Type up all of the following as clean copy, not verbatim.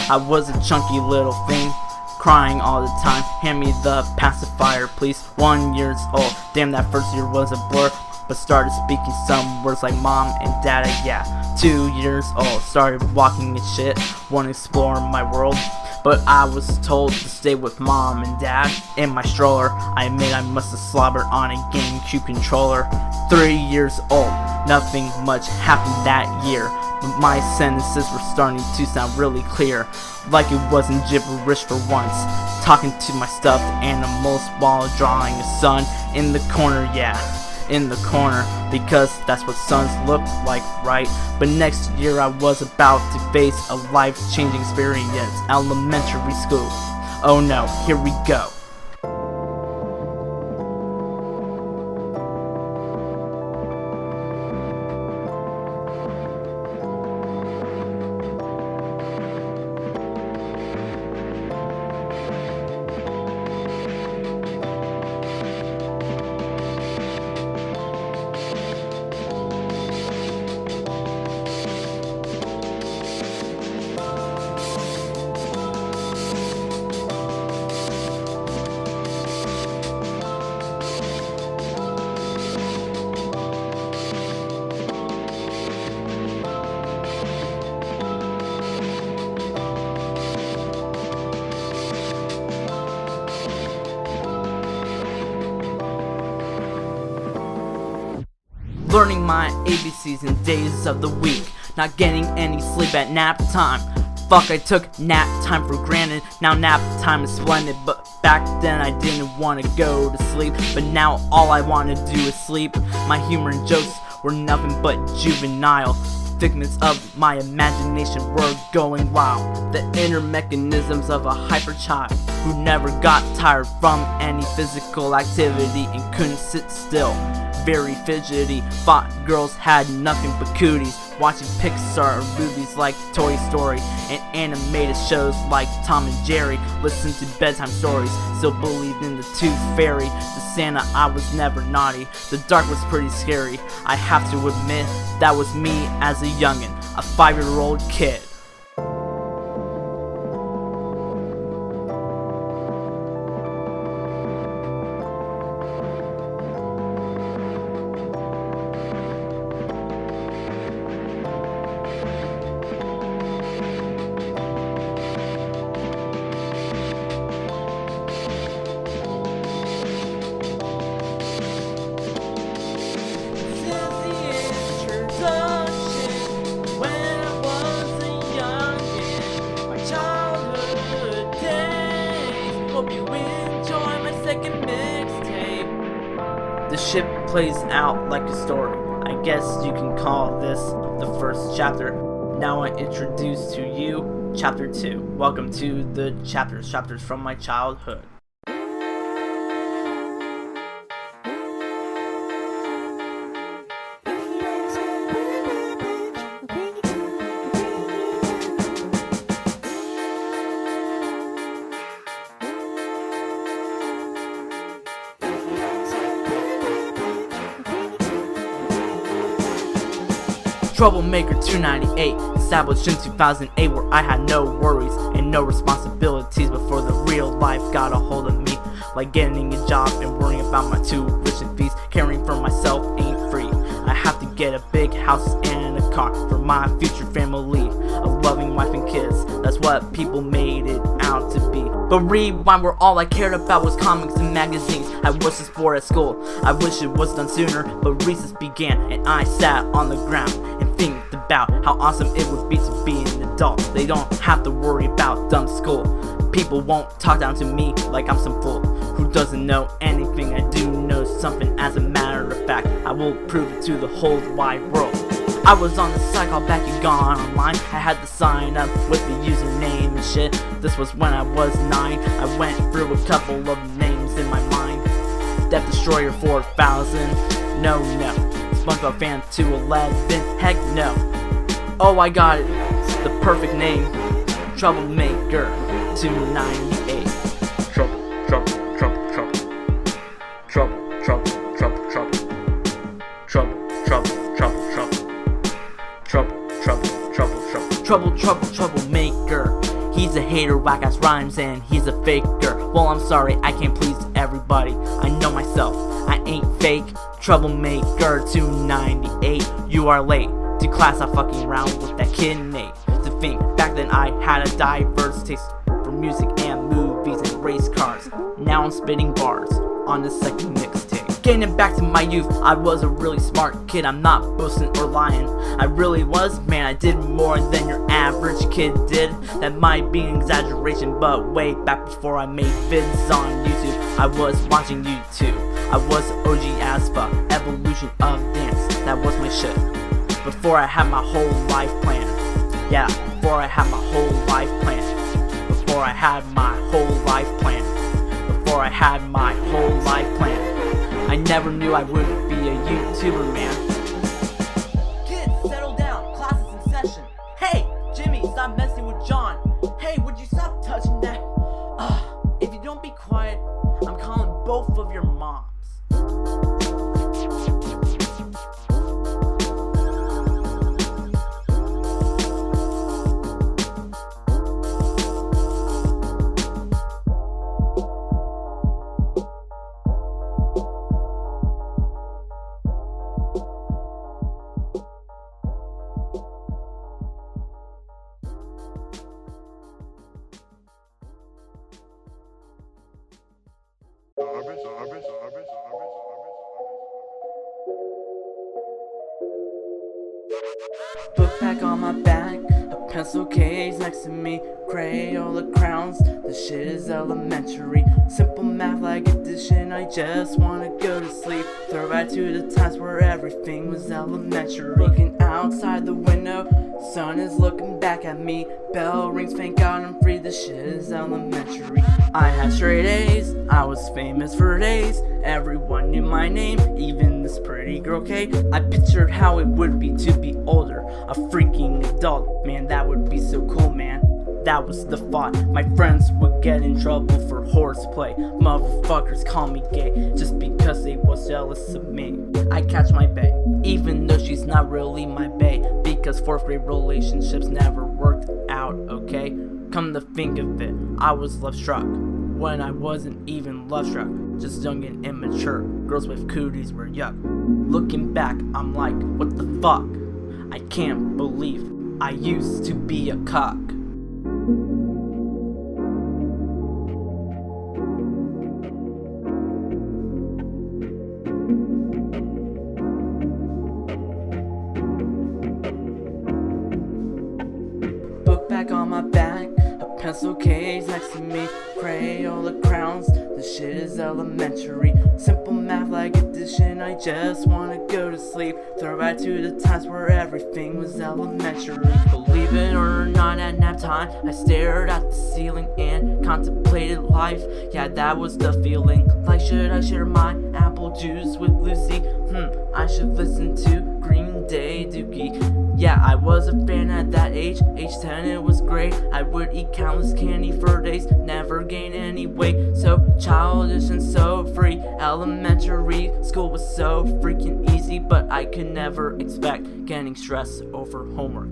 I was a chunky little thing, crying all the time. Hand me the pacifier, please. 1 year old. Damn, that first year was a blur, but started speaking some words like mom and dada, yeah. 2 years old, started walking and shit, wanna explore my world, but I was told to stay with mom and dad. In my stroller, I admit I must have slobbered on a GameCube controller. 3 years old, nothing much happened that year, but my sentences were starting to sound really clear, like it wasn't gibberish for once. Talking to my stuffed animals while drawing a sun in the corner, yeah, in the corner, because that's what suns looked like, right? But next year I was about to face a life-changing experience, elementary school. Oh no, here we go. Learning my ABCs in days of the week, not getting any sleep at nap time. Fuck, I took nap time for granted. Now nap time is splendid, but back then I didn't want to go to sleep. But now all I want to do is sleep. My humor and jokes were nothing but juvenile. Figments of my imagination were going wild. The inner mechanisms of a hyper child who never got tired from any physical activity and couldn't sit still. Very fidgety, thought girls had nothing but cooties. Watching Pixar movies like Toy Story and animated shows like Tom and Jerry. Listened to bedtime stories, still believed in the tooth fairy. The Santa, I was never naughty. The dark was pretty scary. I have to admit, that was me as a youngin', a 5-year-old kid. Hope you enjoy my second mixtape. The ship plays out like a story. I guess you can call this the first chapter. Now I introduce to you chapter 2. Welcome to the chapters from my childhood. Troublemaker 298, established in 2008, where I had no worries and no responsibilities before the real life got a hold of me. Like getting a job and worrying about my tuition fees. Caring for myself ain't free. I have to get a big house and a car for my future family. A loving wife and kids, that's what people made it out to be. But rewind, where all I cared about was comics and magazines. I was just bored at school, I wish it was done sooner. But recess began and I sat on the ground and think about how awesome it would be to be an adult. They don't have to worry about dumb school. People won't talk down to me like I'm some fool who doesn't know anything. I do know something, as a matter of fact. I will prove it to the whole wide world. I was on the site called Back and Gone Online. I had to sign up with the username and shit. This was when I was 9. I went through a couple of names in my mind. Death Destroyer 4000, no. SpongeBob Fan 211, heck no. Oh, I got it, the perfect name. Troublemaker 298. Troublemaker. He He's a hater, whack-ass rhymes, and he's a faker. Well, I'm sorry, I can't please everybody. I know myself, I ain't fake. Troublemaker 298, you are late to class. I fucking around with that kid Nate. To think back then I had a diverse taste for music and movies and race cars. Now I'm spitting bars on the second mixtape. Getting back to my youth, I was a really smart kid. I'm not boasting or lying, I really was, man. I did more than your average kid did. That might be an exaggeration, but way back before I made vids on YouTube, I was watching YouTube. I was OG as fuck, evolution of dance, that was my shit. Before I had my whole life planned. Yeah, before I had my whole life planned. Before I had my whole life planned. Before I had my whole life planned. I never knew I would be a YouTuber, man. Kids, settle down, class is in session. Hey, Jimmy, stop messing with John. Hey, would you stop touching that? If you don't be quiet, I'm calling both of your moms. Book bag on my back, a pencil case next to me, Crayola crowns, this shit is elementary. Simple math like addition, I just wanna go to sleep. Throw back to the times where everything was elementary. Looking outside the window, sun is looking back at me. Bell rings, thank God I'm free, this shit is elementary. I had straight A's, I was famous for days. Everyone knew my name, even this pretty girl Kate. I pictured how it would be to be older, a freaking adult. Man, that would be so cool, man. That was the thought. My friends would get in trouble for horseplay. Motherfuckers call me gay just because they was jealous of me. I catch my bae, even though she's not really my bae, because 4th grade relationships never worked out, okay? Come to think of it, I was love struck when I wasn't even love struck. Just young and immature, girls with cooties were yuck. Looking back, I'm like, what the fuck? I can't believe I used to be a cock. Book bag on my back, a pencil case next to me, Crayola crowns, this shit is elementary. Simple math like addition, I just wanna go to sleep. Throw back to the times where everything was elementary. Believe it or not, at nap time, I stared at the ceiling and contemplated life. Yeah, that was the feeling. Like, should I share my apple juice with Lucy? I should listen to Green Day Dookie. Yeah, I was a fan at that age, age 10 it was great. I would eat countless candy for days, never gain any weight. So childish and so free, elementary school was so freaking easy. But I could never expect getting stressed over homework,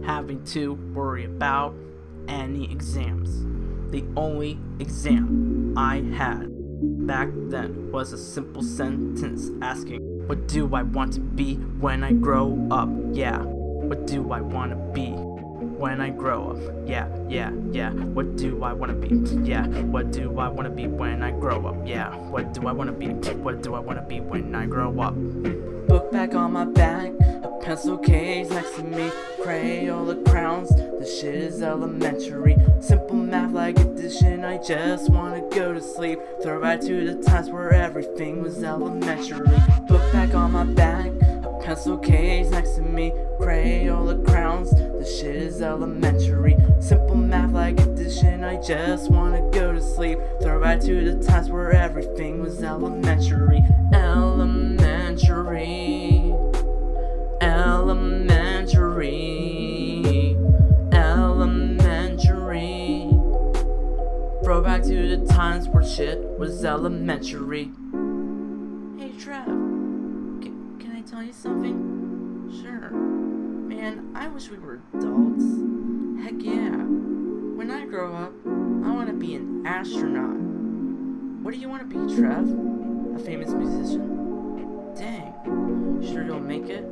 having to worry about any exams. The only exam I had back then was a simple sentence asking, what do I want to be when I grow up? Yeah, what do I want to be when I grow up? Yeah, what do I want to be? Yeah, what do I want to be when I grow up? Yeah, what do I want to be? What do I want to be when I grow up? Book bag on my back, a pencil case next to me, Crayola crowns, this shit is elementary. Simple math like addition, I just wanna go to sleep. Throw back to the times where everything was elementary. Book bag on my back, a pencil case next to me, Crayola crowns, this shit is elementary. Simple math like addition, I just wanna go to sleep. Throw back to the times where everything was elementary. Elementary, elementary, elementary. Throw back to the times where shit was elementary. Hey Trev, can I tell you something? Sure. Man, I wish we were adults. Heck yeah. when I grow up, I want to be an astronaut. What do you want to be, Trev? A famous musician? Dang, sure you'll make it?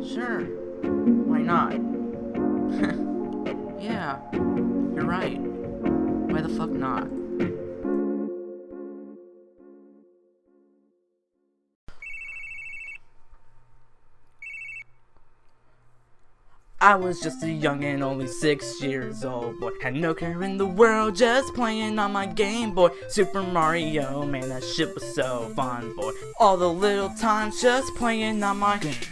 Sure, why not? Yeah, you're right. Why the fuck not? I was just a young and only 6 years old boy. Had no care in the world, just playing on my Game Boy. Super Mario, man, that shit was so fun, boy. All the little times just playing on my Game Boy.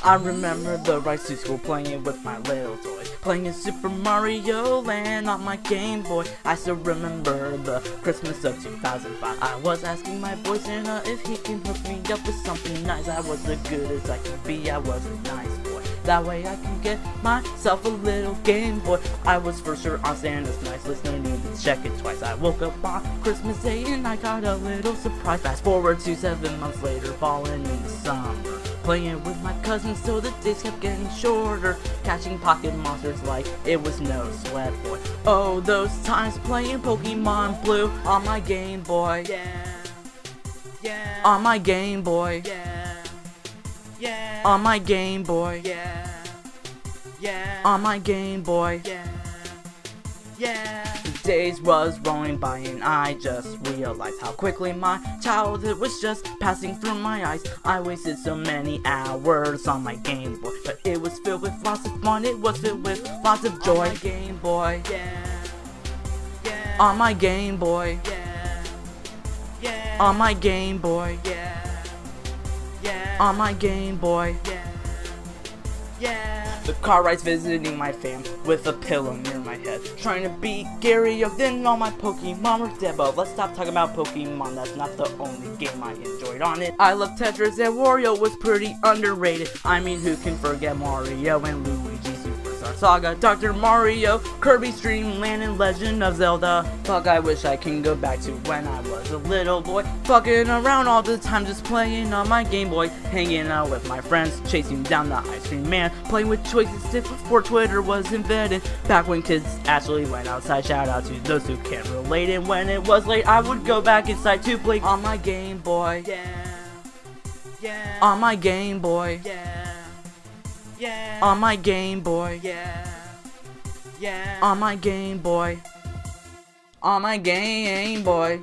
I remember the rides to school playing with my little toys. Playing in Super Mario Land on my Game Boy. I still remember the Christmas of 2005. I was asking my boy Santa if he can hook me up with something nice. I was as good as I could be, I was a nice boy. That way I can get myself a little Game Boy. I was for sure on Santa's nice list, no need to check it twice. I woke up on Christmas Day and I got a little surprise. Fast forward to 7 months later, falling in the summer. Playing with my cousins so the days kept getting shorter. Catching pocket monsters like it was no sweat, boy. Oh, those times playing Pokemon Blue on my Game Boy. Yeah. On my Game Boy. Yeah. On my Game Boy. Yeah. On my Game Boy. Yeah. The days was rolling by and I just realized how quickly my childhood was just passing through my eyes. I wasted so many hours on my Game Boy, but it was filled with lots of fun, it was filled with lots of joy. On my Game Boy. On my Game Boy. On my Game Boy. On my Game Boy. The car rides visiting my fam with a pillow near my head. Trying to beat Gary of then all my Pokemon were dead. But let's stop talking about Pokemon, that's not the only game I enjoyed on it. I love Tetris and Wario was pretty underrated. I mean, who can forget Mario and Luigi Superstar Saga, Dr. Mario, Kirby's Dream Land, and Legend of Zelda. Fuck, I wish I can go back to when I was a little boy. Fucking around all the time just playing on my Game Boy. Hanging out with my friends, chasing down the ice cream man. Playing with choices stiff before Twitter was invented. Back when kids actually went outside, shout out to those who can't relate. And when it was late, I would go back inside to play on my Game Boy. On my Game Boy. On my Game Boy. On my Game Boy. On my Game Boy.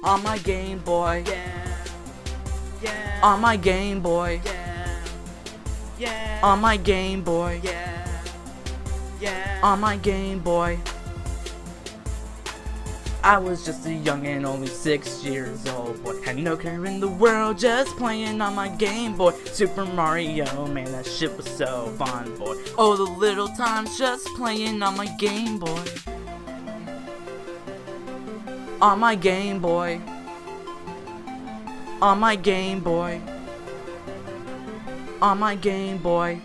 On my Game Boy. On my Game Boy. On my Game Boy. On my Game Boy. I was just a young and only 6 years old boy. Had no care in the world, just playing on my Game Boy. Super Mario, man, that shit was so fun, boy. Oh, the little times just playing on my Game Boy. On my Game Boy. On my Game Boy. On my Game Boy.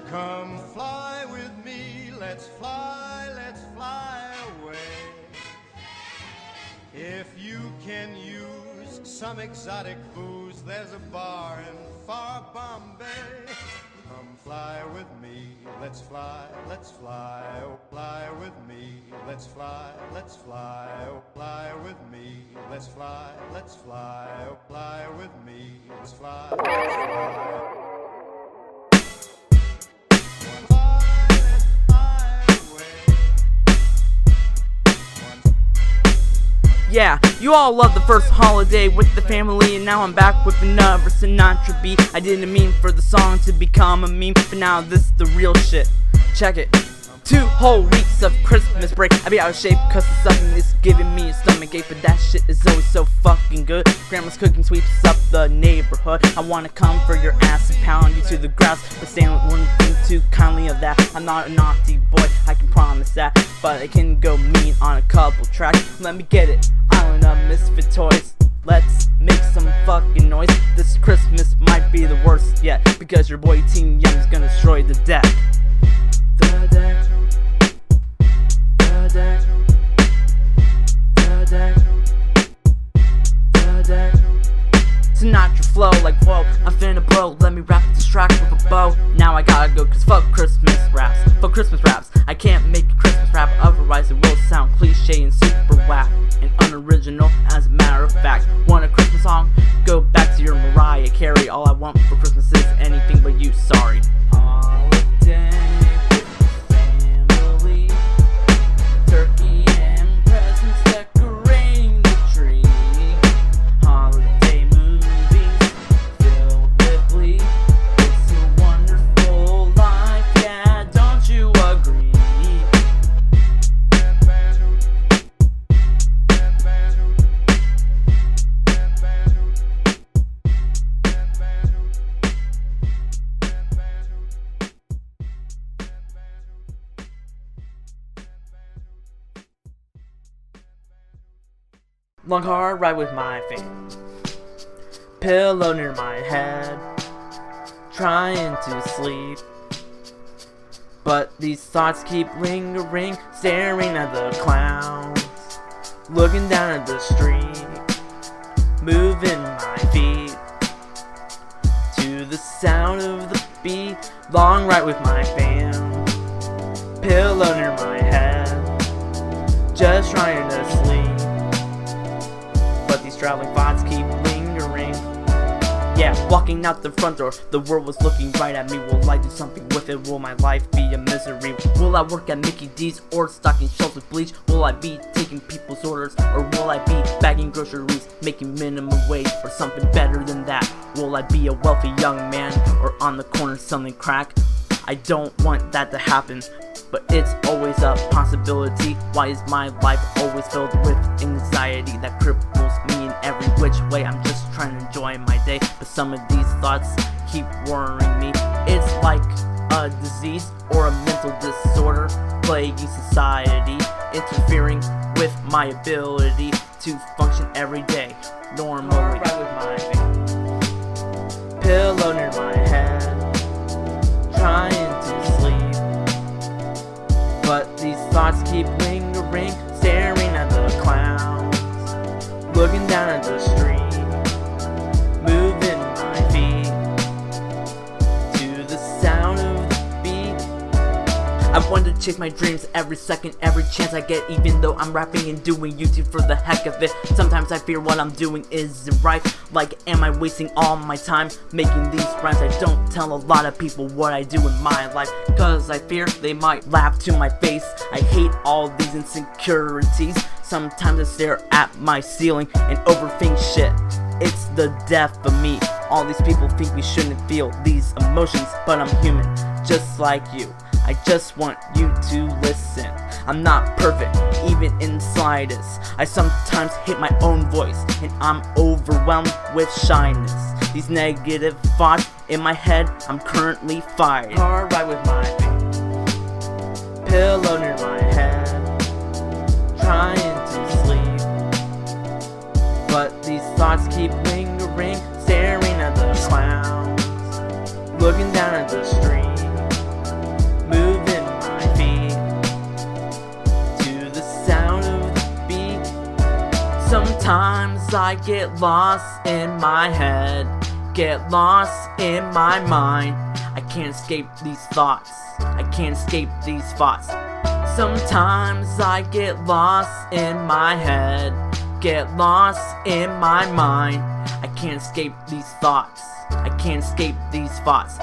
Come fly with me, let's fly away. If you can use some exotic booze, there's a bar in far Bombay. Come fly with me, let's fly, oh, fly with me, let's fly, oh, fly with me, let's fly, oh, fly with me, let's fly, Yeah, you all love the first holiday with the family, and now I'm back with another Sinatra beat. I didn't mean for the song to become a meme, but now this is the real shit. Check it. 2 whole weeks of Christmas break. I be out of shape cause the sucking is giving me a stomach ache, but that shit is always so fucking good. Grandma's cooking sweeps up the neighborhood. I wanna come for your ass and pound you to the ground, but Santa wouldn't think too kindly of that. I'm not a naughty boy, I can promise that, but I can go mean on a couple tracks. Let me get it. Island of Misfit Toys. Let's make some fucking noise. This Christmas might be the worst yet, because your boy Team Young's gonna destroy the deck. The deck. The deck. The deck. The deck. Sinatra flow like whoa, I'm finna blow. Let me rap this track with a bow. Now I gotta go cause fuck Christmas raps. Fuck Christmas raps. I can't make a Christmas rap, otherwise it will sound cliche and super whack and unoriginal as a matter of fact. Want a Christmas song? Go back to your Mariah Carey. All I want for Christmas is anything but you, sorry. Holiday with family, turkey and presents decorating the tree. Holiday movies filled with glee. It's a wonderful life, yeah, don't you agree? Long hard ride with my fam, pillow near my head, trying to sleep, but these thoughts keep lingering, staring at the clouds, looking down at the street, moving my feet to the sound of the beat. Long ride with my fam, pillow near my head, just trying to sleep, but these traveling thoughts keep lingering. Yeah, walking out the front door, the world was looking right at me. Will I do something with it? Will my life be a misery? Will I work at Mickey D's or stocking shelves with bleach? Will I be taking people's orders, or will I be bagging groceries, making minimum wage or something better than that? Will I be a wealthy young man or on the corner selling crack? I don't want that to happen, but it's always a possibility. Why is my life always filled with anxiety that cripples me in every which way? I'm just trying to enjoy my day, but some of these thoughts keep worrying me. It's like a disease or a mental disorder plaguing society, interfering with my ability to function every day normally. Right with my fam, pillow near my head, trying to sleep, but these thoughts keep lingering, staring at the clouds, looking down at the street, moving my feet to the sound of the beat. I want to chase my dreams every second, every chance I get, even though I'm rapping and doing YouTube for the heck of it. Sometimes I fear what I'm doing isn't right. Like, am I wasting all my time making these rhymes? I don't tell a lot of people what I do in my life, cause I fear they might laugh to my face. I hate all these insecurities. Sometimes I stare at my ceiling and overthink shit. It's the death of me. All these people think we shouldn't feel these emotions, but I'm human, just like you. I just want you to listen. I'm not perfect, even in slightest. I sometimes hate my own voice, and I'm overwhelmed with shyness. These negative thoughts in my head, I'm currently fired. Car ride with my fam, pillow near my head, trying to sleep, but these thoughts keep lingering, staring at the clouds, looking down at the street, moving my feet to the sound of the beat. Sometimes I get lost in my head, get lost in my mind. I can't escape these thoughts, I can't escape these thoughts. Sometimes I get lost in my head, get lost in my mind. I can't escape these thoughts, I can't escape these thoughts.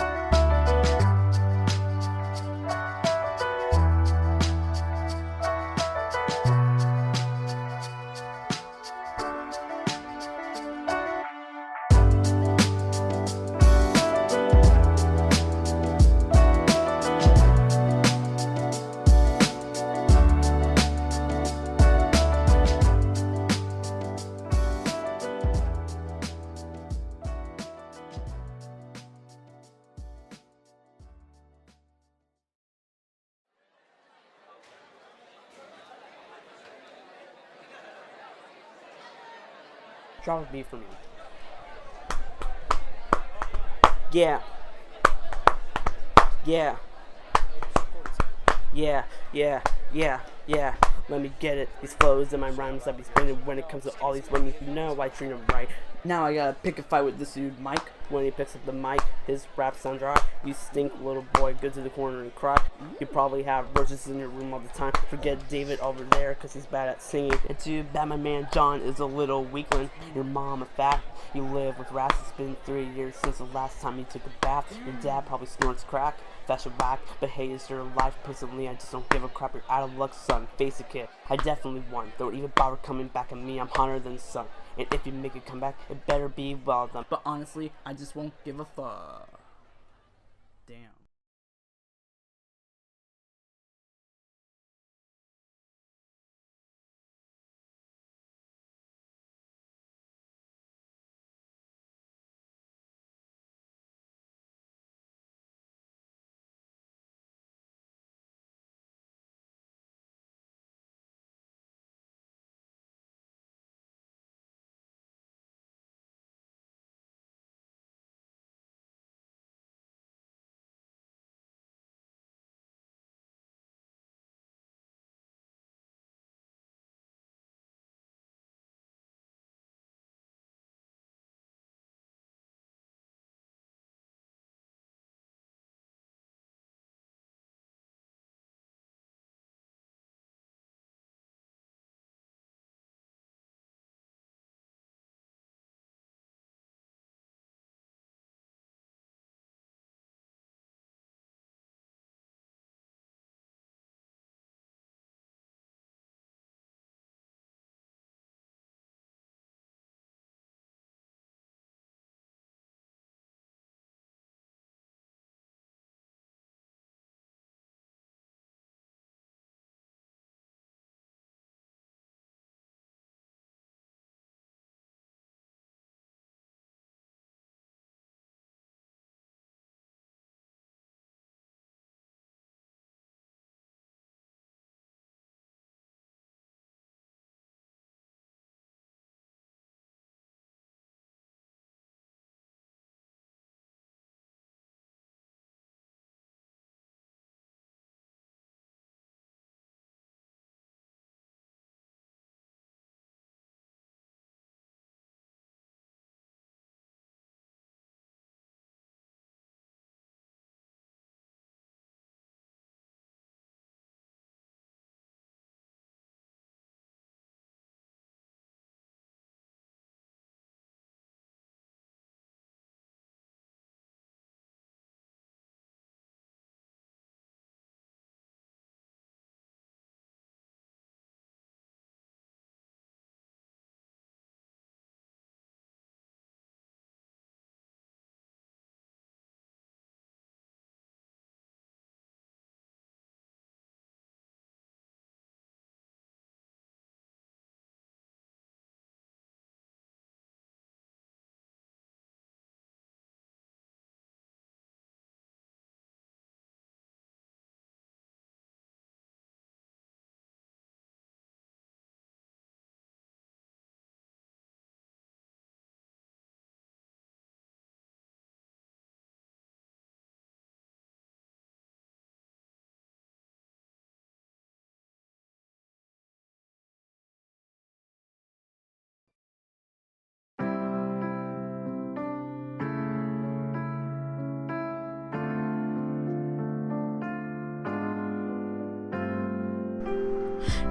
Drop a beat for me. Yeah. Yeah. Yeah, yeah, yeah, yeah. Let me get it. These flows and my rhymes I be spinning when it comes to all these women. You know I treat them right. Now I gotta pick a fight with this dude Mike. When he picks up the mic, his rap sound dry. You stink, little boy, go to the corner and cry. You probably have roaches in your room all the time. Forget David over there, cause he's bad at singing. And too bad my man John is a little weakling. Your mom a fat. You live with rats. It's been 3 years since the last time you took a bath. Your dad probably snorts crack. Fashion back, but hey, it's your life. Personally, I just don't give a crap. You're out of luck, son. Face it, kid. I definitely won. Don't even bother coming back at me. I'm hotter than the sun. And if you make a comeback, it better be well done. But honestly, I just won't give a fuck. Damn.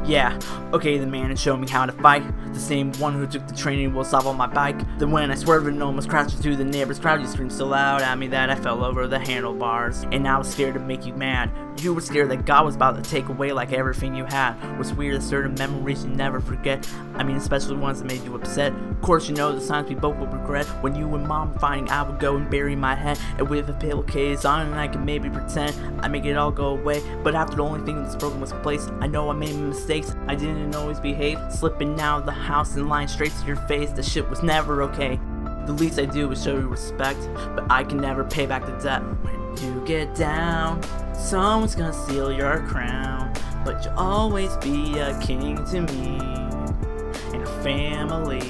Yeah, okay, the man had shown me how to fight. The same one who took the training will stop on my bike. Then when I swerved and almost crashed into the neighbor's crowd, you screamed so loud at me that I fell over the handlebars. And I was scared to make you mad. You were scared that God was about to take away like everything you had. What's weird is certain memories you never forget. I mean, especially ones that made you upset. Of course, you know the signs we both will regret. When you and mom were fighting, I would go and bury my head. And with a pillowcase on, and I could maybe pretend I make it all go away. But after the only thing that's broken was place, I know I made mistakes. I didn't always behave, slipping out of the house and lying straight to your face. The shit was never okay. The least I do is show you respect, but I can never pay back the debt. When you get down, someone's gonna steal your crown, but you'll always be a king to me and your family.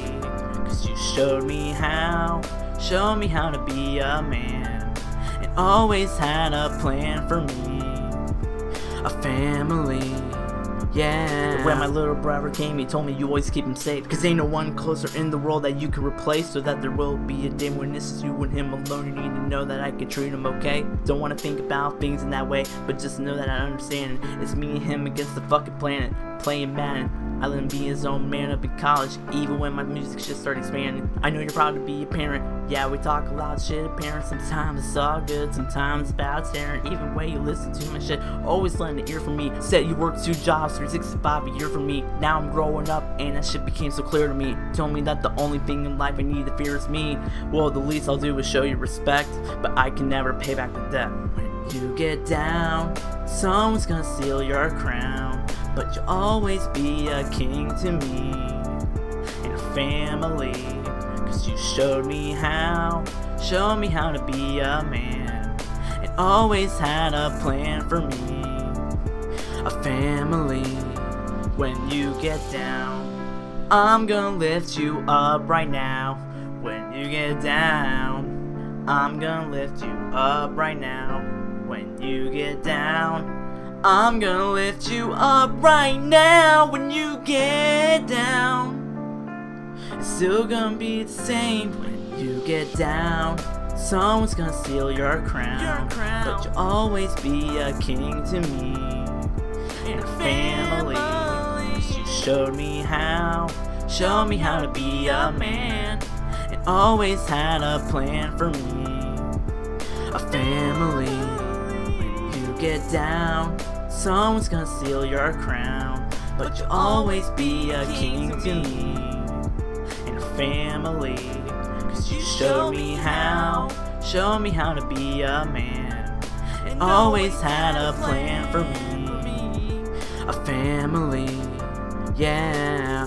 Cause you showed me how to be a man, and always had a plan for me, a family. Yeah. When my little brother came, he told me you always keep him safe, cause ain't no one closer in the world that you can replace. So that there will be a day when this is you and him alone. You need to know that I can treat him okay. Don't wanna think about things in that way, but just know that I understand. It's me and him against the fucking planet, playing Madden. I let him be his own man up in college, even when my music shit started expanding. I know you're proud to be a parent. Yeah, we talk a lot of shit at parents. Sometimes it's all good, sometimes it's bad staring. Even way you listen to my shit, always lend an ear for me. Said you work 2 jobs, 365 a year for me. Now I'm growing up and that shit became so clear to me. Told me that the only thing in life I need to fear is me. Well, the least I'll do is show you respect, but I can never pay back the debt. When you get down, someone's gonna steal your crown, but you'll always be a king to me and a family. Cause you showed me how to be a man, and always had a plan for me, a family. When you get down, I'm gonna lift you up right now. When you get down, I'm gonna lift you up right now. When you get down, I'm gonna lift you up right now. When you get down, it's still gonna be the same. When you get down, someone's gonna steal your crown, but you'll always be a king to me and a family. 'Cause you showed me how to be a man, and always had a plan for me, a family. When you get down, someone's gonna steal your crown, but you'll always be a king to me and a family. Cause you showed me how to be a man, and always had a plan for me, a family. Yeah.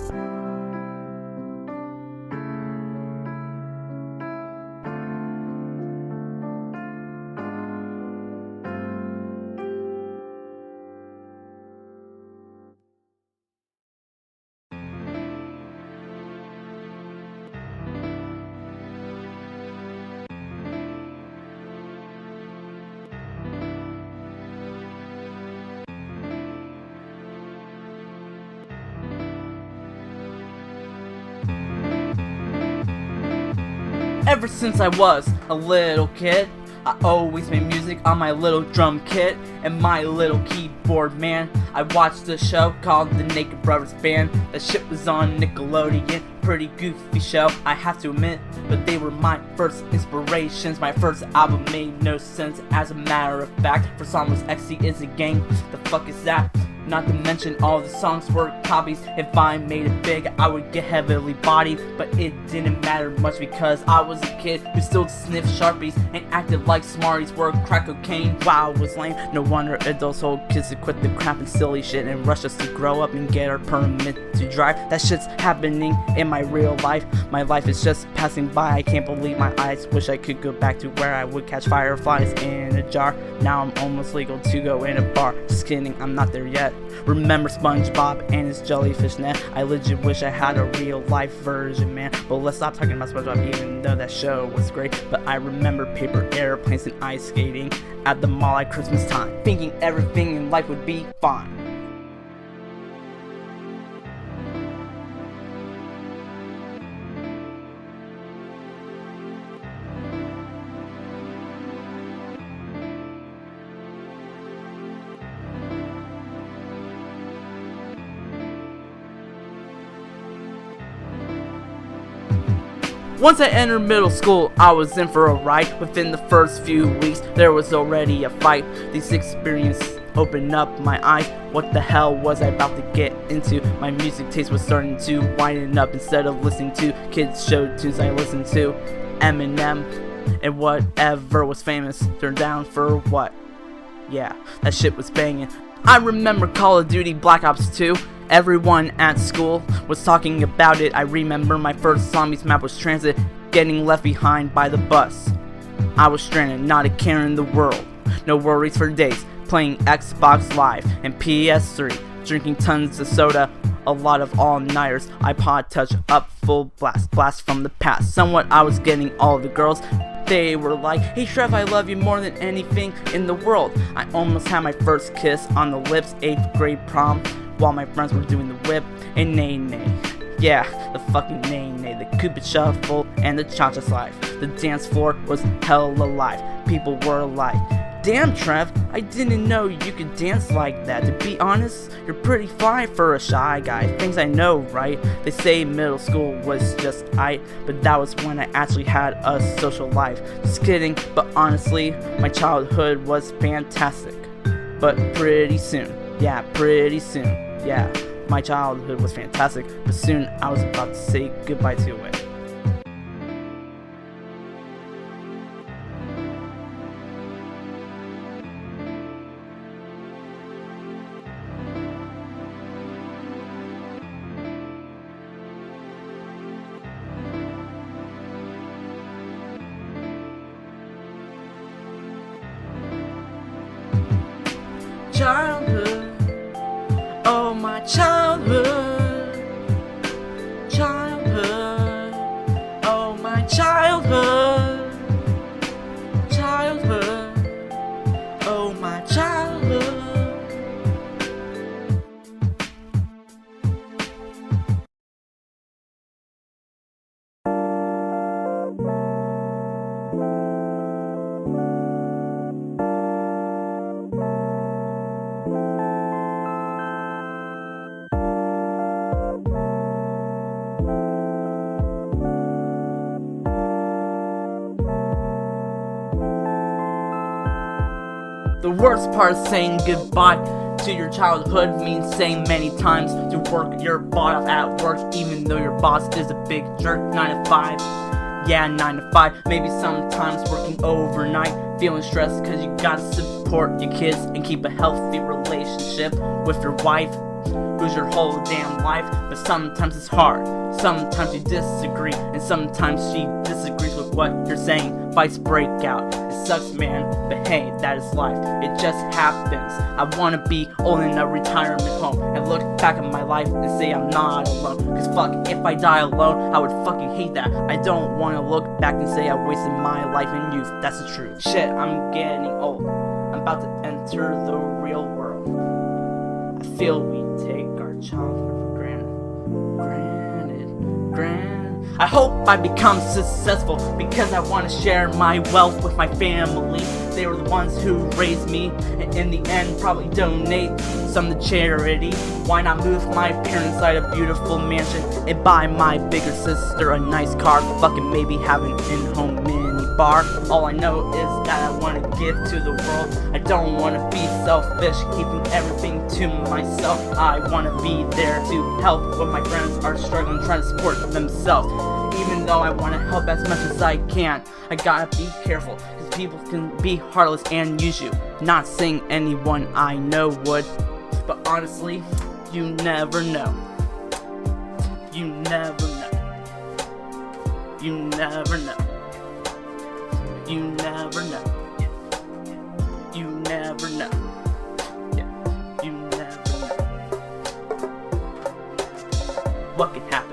Ever since I was a little kid, I always made music on my little drum kit and my little keyboard, man. I watched a show called The Naked Brothers Band. That shit was on Nickelodeon. Pretty goofy show, I have to admit, but they were my first inspirations. My first album made no sense, as a matter of fact. First song was XC is a Gang. The fuck is that? Not to mention all the songs were copies. If I made it big, I would get heavily bodied, but it didn't matter much because I was a kid who still sniffed Sharpies and acted like Smarties were crack cocaine. Wow, it was lame. No wonder adults told kids to quit the crap and silly shit and rush us to grow up and get our permit to drive. That shit's happening in my real life. My life is just passing by. I can't believe my eyes. Wish I could go back to where I would catch fireflies in a jar. Now I'm almost legal to go in a bar. Just kidding, I'm not there yet. Remember SpongeBob and his jellyfish net? I legit wish I had a real life version, man. But let's stop talking about SpongeBob, even though that show was great. But I remember paper airplanes and ice skating at the mall at Christmas time, thinking everything in life would be fine. Once I entered middle school, I was in for a ride. Within the first few weeks, there was already a fight. These experiences opened up my eyes. What the hell was I about to get into? My music taste was starting to widen up. Instead of listening to kids' show tunes, I listened to Eminem and whatever was famous. Turned down for what? Yeah, that shit was banging. I remember Call of Duty Black Ops 2. Everyone at school was talking about it. I remember my first zombies map was Transit, getting left behind by the bus. I was stranded, not a care in the world. No worries for days, playing Xbox Live and PS3, drinking tons of soda, a lot of all-nighters. iPod Touch up full blast from the past. Somewhat I was getting all the girls. They were like, hey Trev, I love you more than anything in the world. I almost had my first kiss on the lips, 8th grade prom, while my friends were doing the whip and nay. Yeah, the fucking nay, the Cupid shuffle and the cha-cha slide. The dance floor was hell alive. People were like, damn Trev, I didn't know you could dance like that. To be honest, you're pretty fly for a shy guy. Things I know, right? They say middle school was just aight, but that was when I actually had a social life. Just kidding, but honestly, my childhood was fantastic. But pretty soon, yeah, my childhood was fantastic, but soon I was about to say goodbye to it. Childhood, oh my childhood, oh my childhood, oh my childhood. The worst part of saying goodbye to your childhood means saying many times to work your butt off at work, even though your boss is a big jerk. 9 to 5, yeah, 9 to 5. Maybe sometimes working overnight, feeling stressed cause you gotta support your kids and keep a healthy relationship with your wife, who's your whole damn life. But sometimes it's hard, sometimes you disagree, and sometimes she disagrees with what you're saying. Fights break out, it sucks man, but hey, that is life, it just happens. I wanna be old in a retirement home and look back at my life and say I'm not alone. Cause fuck, if I die alone, I would fucking hate that. I don't wanna look back and say I wasted my life in youth, that's the truth. Shit, I'm getting old, I'm about to enter the real world. I feel we take our childhood for granted. I hope I become successful because I want to share my wealth with my family. They were the ones who raised me, and in the end probably donate some to charity. Why not move my parents inside a beautiful mansion and buy my bigger sister a nice car? Fucking maybe have an in-home mini bar. All I know is that I want to give to the world. I don't want to be selfish, keeping everything to myself. I want to be there to help when my friends are struggling, trying to support themselves. Even though I want to help as much as I can, I gotta be careful, cause people can be heartless and use you. Not saying anyone I know would, but honestly, you never know. You never know. You never know. You never know. You never know. Yeah, you never know. What can happen?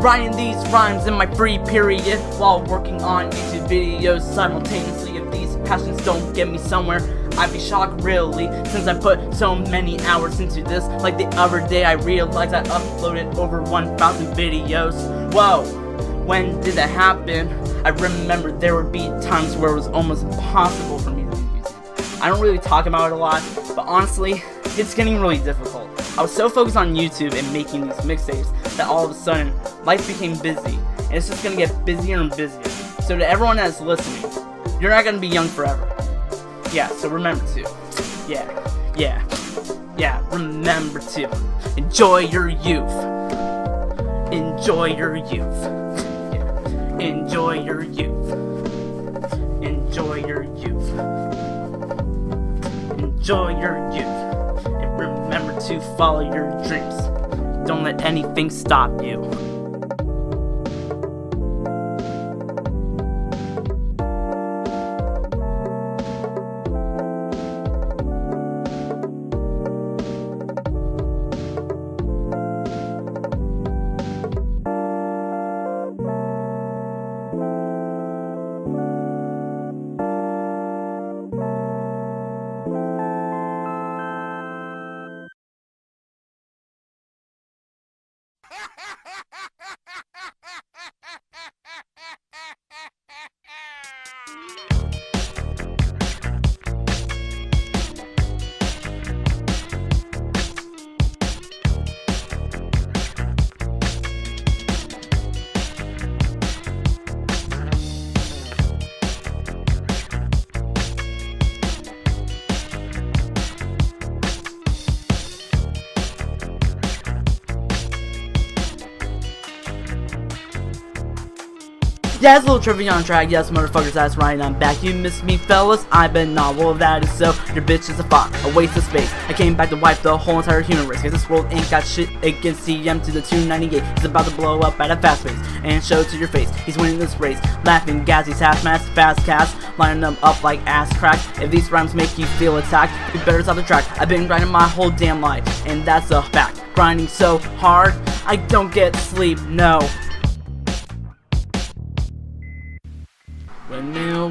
Writing these rhymes in my free period while working on YouTube videos simultaneously. If these passions don't get me somewhere, I'd be shocked really, since I put so many hours into this. Like the other day I realized I uploaded over 1,000 videos. Whoa, when did that happen? I remember there would be times where it was almost impossible for me to do YouTube. I don't really talk about it a lot, but honestly, it's getting really difficult. I was so focused on YouTube and making these mixtapes that all of a sudden, life became busy, and it's just gonna get busier and busier. So to everyone that's listening, you're not gonna be young forever. Yeah, so remember to, remember to enjoy your youth. Enjoy your youth. Yeah. Enjoy your youth. Enjoy your youth. Enjoy your youth. And remember to follow your dreams. Don't let anything stop you. Yeah, it's a little trivia on track. Yes, motherfuckers, that's right, I'm back. You missed me, fellas? I've been not. Well, that is so. Your bitch is a fuck, a waste of space. I came back to wipe the whole entire human race. Cause this world ain't got shit against TM298. He's about to blow up at a fast pace and show it to your face. He's winning this race. Laughing gas, he's half-massed, fast cast, lining them up like ass crack. If these rhymes make you feel attacked, you better stop the track. I've been grinding my whole damn life, and that's a fact. Grinding so hard, I don't get sleep, no.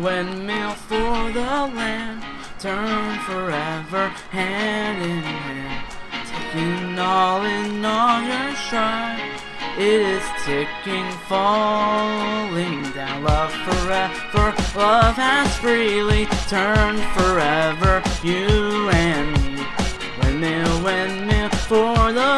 Windmill for the land, turn forever, hand in hand, taking all in all your stride. It is ticking, falling down. Love forever, love has freely turned forever, you and me. Windmill for the